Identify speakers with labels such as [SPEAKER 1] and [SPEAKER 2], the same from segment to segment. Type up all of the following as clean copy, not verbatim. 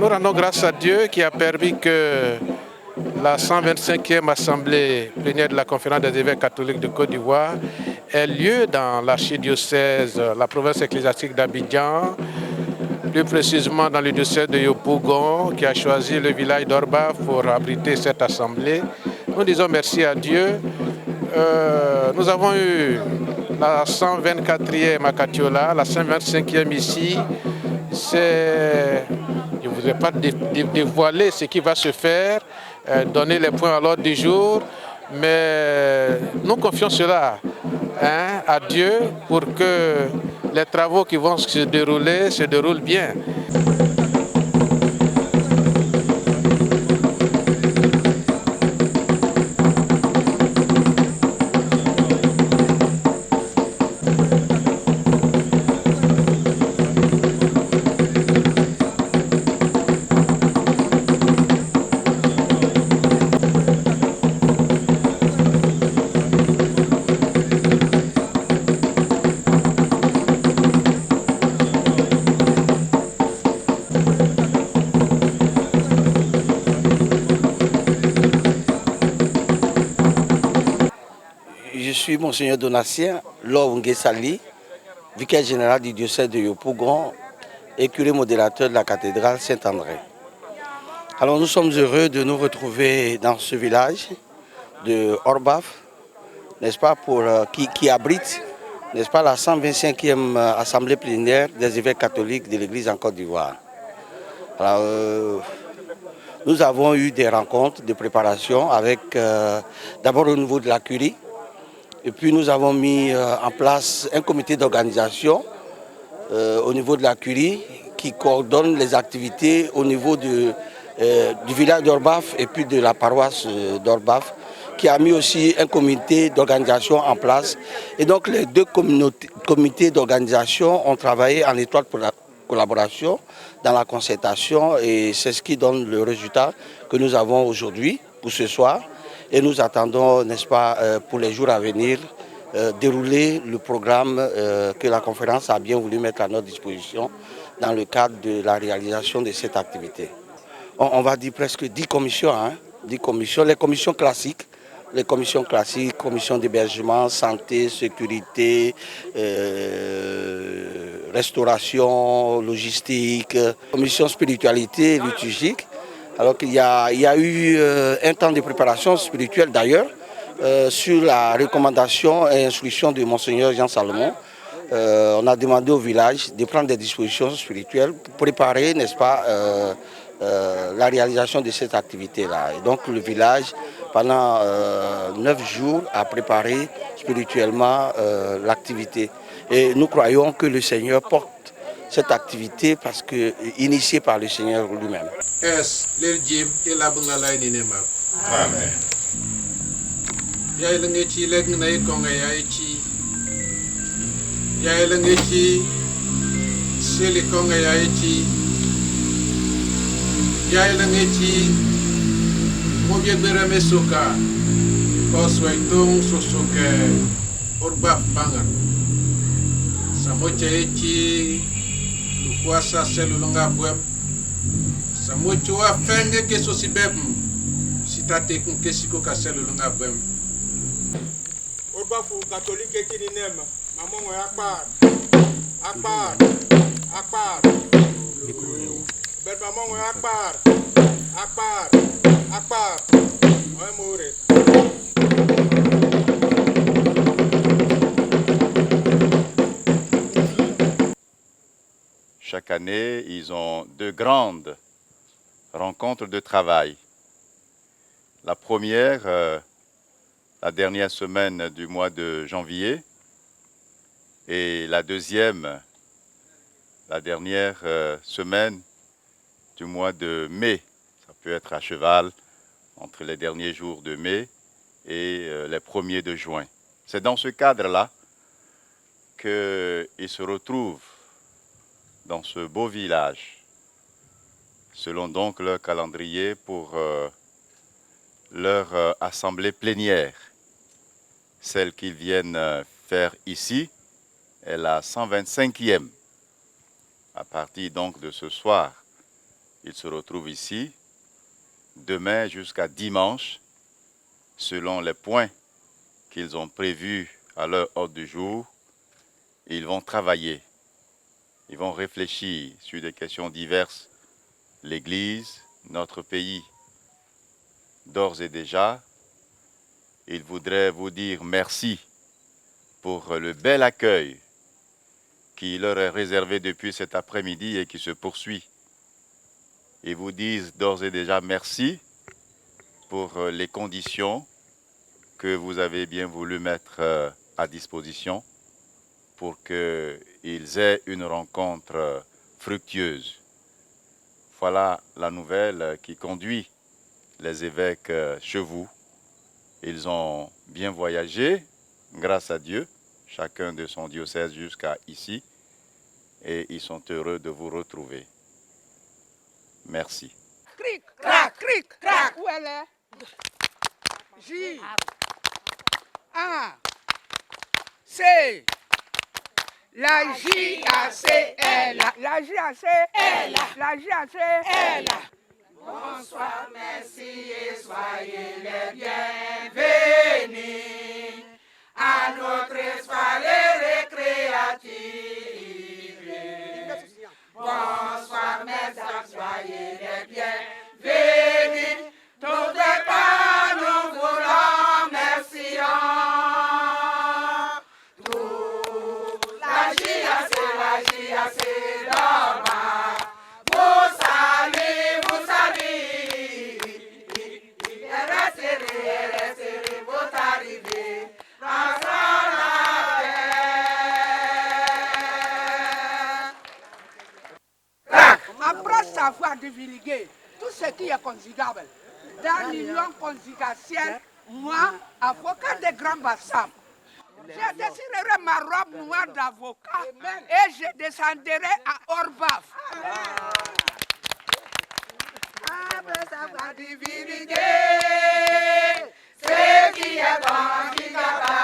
[SPEAKER 1] Nous rendons grâce à Dieu qui a permis que la 125e assemblée plénière de la Conférence des évêques catholiques de Côte d'Ivoire ait lieu dans l'archidiocèse, la province ecclésiastique d'Abidjan, plus précisément dans le diocèse de Yopougon, qui a choisi le village d'Orba pour abriter cette assemblée. Nous disons merci à Dieu. Nous avons eu la 124e à Katiola, la 125e ici. Je ne voudrais pas dévoiler ce qui va se faire, donner les points à l'ordre du jour, mais nous confions cela à Dieu pour que les travaux qui vont se déroulent bien.
[SPEAKER 2] Je suis Monseigneur Donatien Longé Sali, vicaire général du diocèse de Yopougon et curé modérateur de la cathédrale Saint-André. Alors nous sommes heureux de nous retrouver dans ce village de Orbaf, n'est-ce pas, qui abrite, n'est-ce pas, la 125e assemblée plénière des évêques catholiques de l'Église en Côte d'Ivoire. Alors, nous avons eu des rencontres de préparation avec, d'abord au niveau de la curie. Et puis nous avons mis en place un comité d'organisation au niveau de la curie qui coordonne les activités au niveau du village d'Orbaf et puis de la paroisse d'Orbaf, qui a mis aussi un comité d'organisation en place. Et donc les deux comités d'organisation ont travaillé en étroite collaboration dans la concertation et c'est ce qui donne le résultat que nous avons aujourd'hui pour ce soir. Et nous attendons, n'est-ce pas, pour les jours à venir, dérouler le programme que la conférence a bien voulu mettre à notre disposition dans le cadre de la réalisation de cette activité. On va dire presque 10 commissions, 10 commissions, les commissions classiques, commission d'hébergement, santé, sécurité, restauration, logistique, commission spiritualité et liturgique. Alors qu'il y a eu un temps de préparation spirituelle d'ailleurs, sur la recommandation et instruction de Monseigneur Jean Salomon. On a demandé au village de prendre des dispositions spirituelles pour préparer, n'est-ce pas, la réalisation de cette activité-là. Et donc le village, pendant 9 jours, a préparé spirituellement l'activité. Et nous croyons que le Seigneur porte cette activité parce que initiée par le Seigneur lui-même.
[SPEAKER 1] Amen. Kuasa selulunga buem samochua fenge ke sosibem sitate kun kesiko ka selulunga buem
[SPEAKER 3] Orbafu catholique kini nema mamongo akbar bet mamongo akbar oy moure.
[SPEAKER 4] Chaque année, ils ont deux grandes rencontres de travail. La première, la dernière semaine du mois de janvier, et la deuxième, la dernière semaine du mois de mai. Ça peut être à cheval entre les derniers jours de mai et les premiers de juin. C'est dans ce cadre-là qu'ils se retrouvent dans ce beau village, selon donc leur calendrier pour leur assemblée plénière. Celle qu'ils viennent faire ici est la 125e. À partir donc de ce soir, Ils se retrouvent ici demain jusqu'à dimanche, selon les points qu'ils ont prévus à leur ordre du jour. Ils vont travailler, ils vont réfléchir sur des questions diverses. L'Église, notre pays, d'ores et déjà, ils voudraient vous dire merci pour le bel accueil qui leur est réservé depuis cet après-midi et qui se poursuit. Ils vous disent d'ores et déjà merci pour les conditions que vous avez bien voulu mettre à disposition pour qu'ils aient une rencontre fructueuse. Voilà la nouvelle qui conduit les évêques chez vous. Ils ont bien voyagé, grâce à Dieu, chacun de son diocèse jusqu'à ici, et ils sont heureux de vous retrouver. Merci.
[SPEAKER 5] Cric, crac, cric, crac. Où elle est? J. A. C. La J-A-C-L. La J-A-C-L. La J-A-C-L. Bonsoir, merci et soyez les bienvenus à notre soirée récréative. Bonsoir, merci, soyez les bienvenus. Tout départ, nous voulons merci. La JAC d'Orba, vous saluez. Restez, vous arrivez, ensemble la paix. Après savoir divulguer tout ce qui est conjugable dans l'union conjugatielle, moi, avocat de Grand Bassam, je dessinerai ma robe noire d'avocat et je descendrai à Orbaf. Après savoir divulguer ce qui est conjugable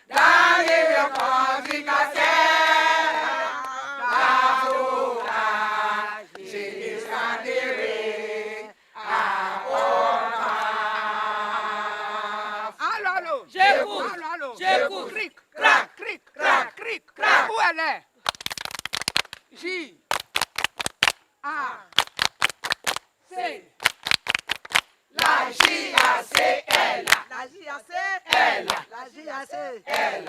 [SPEAKER 5] dans l'union conjugatielle, d'avocat, je descendrai à Orbaf. Allô, j'écoute. J'écoute. Cric, crac, cric, crac, cric, crac. Où elle est? J. A. C. La J-A-C-L. La J-A-C-L. La J-A-C-L.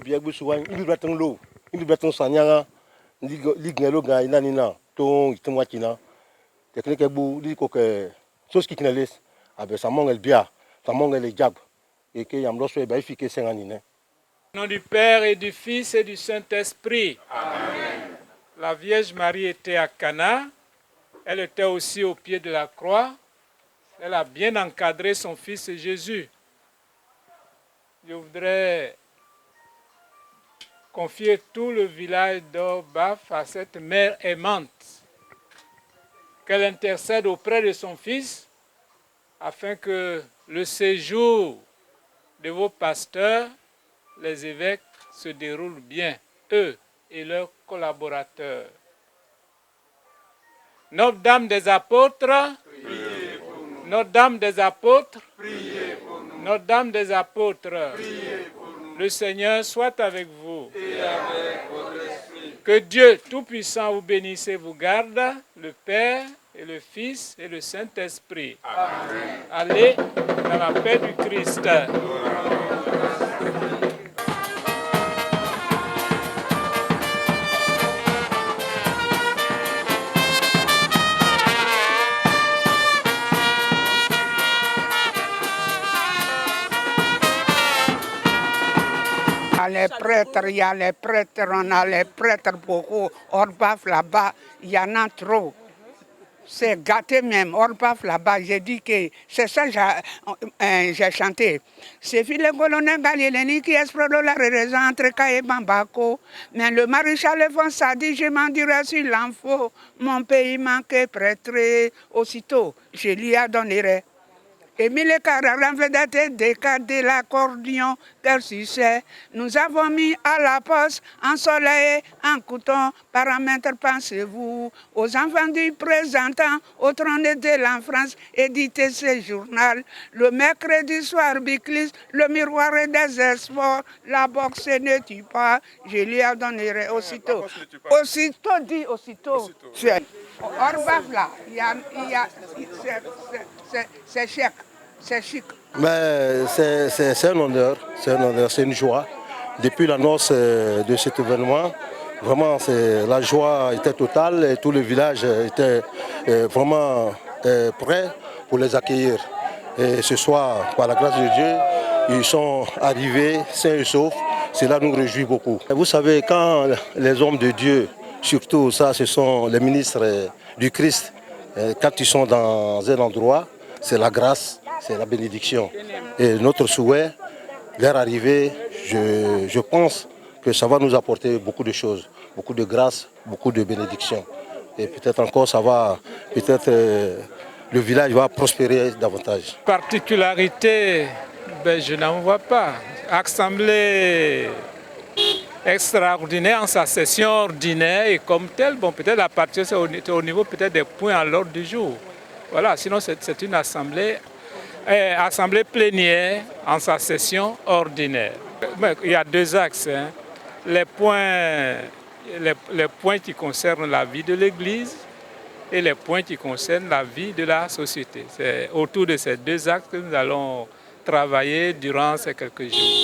[SPEAKER 6] Bien Bousouane, il doit être l'eau. Il doit être Sanyara. Lignelo Gaïna Nina. Ton Itomatina. Technique Bou, dit que chose qui knellis. Avec sa mangue elle bien. Sa mangue elle est diable. Et que Yamlo soit efficace en année.
[SPEAKER 7] Au nom du Père et du Fils et du Saint-Esprit. Amen. La Vierge Marie était à Cana. Elle était aussi au pied de la croix. Elle a bien encadré son fils Jésus. Je voudrais confier tout le village d'Orbaf à cette mère aimante. Qu'elle intercède auprès de son fils afin que le séjour de vos pasteurs, les évêques, se déroule bien, eux et leurs collaborateurs. Notre-Dame des Apôtres, priez pour nous. Notre-Dame des Apôtres, priez pour nous. Notre-Dame des Apôtres, priez pour nous. Le Seigneur soit avec vous. Et avec votre esprit. Que Dieu Tout-Puissant vous bénisse et vous garde, le Père et le Fils et le Saint-Esprit. Amen. Allez dans la paix du Christ.
[SPEAKER 5] Il y a les prêtres, on a les prêtres beaucoup. Orbaf là-bas, il y en a trop. C'est gâté même. Orbaf là-bas, j'ai dit que c'est ça que j'ai chanté. C'est le colonel Galileni qui explore la raison entre Ka et Bambako. Mais le maréchal Alphonse a dit, je m'en dirai sur l'info. Mon pays manquait prêtre. Aussitôt, je lui ai donné. Émile Cararan vedette des cas de l'accordion, quel succès. Nous avons mis à la poste en soleil, en coton, paramètres, pensez-vous. Aux enfants du présentant, au trône de l'enfance, édité ce journal. Le mercredi soir, Biclis, le miroir des espoirs, la boxe ne tue pas, je lui en donnerai aussitôt. Aussitôt dit, aussitôt. Orbaf là, c'est chèque. C'est chic.
[SPEAKER 6] Mais c'est un honneur, c'est une joie. Depuis l'annonce de cet événement, vraiment la joie était totale et tout le village était vraiment prêt pour les accueillir. Et ce soir, par la grâce de Dieu, ils sont arrivés sains et saufs. Cela nous réjouit beaucoup. Vous savez, quand les hommes de Dieu, surtout ça, ce sont les ministres du Christ, quand ils sont dans un endroit, c'est la grâce, c'est la bénédiction. Et notre souhait, leur arrivée, je pense que ça va nous apporter beaucoup de choses, beaucoup de grâce, beaucoup de bénédiction. Et peut-être encore, le village va prospérer davantage.
[SPEAKER 7] Particularité, je n'en vois pas. Assemblée extraordinaire en sa session ordinaire et comme telle, bon, peut-être la partie c'est au niveau peut-être des points à l'ordre du jour. Voilà, sinon c'est une assemblée plénière en sa session ordinaire. Il y a deux axes. Hein. Les points qui concernent la vie de l'Église et les points qui concernent la vie de la société. C'est autour de ces deux axes que nous allons travailler durant ces quelques jours.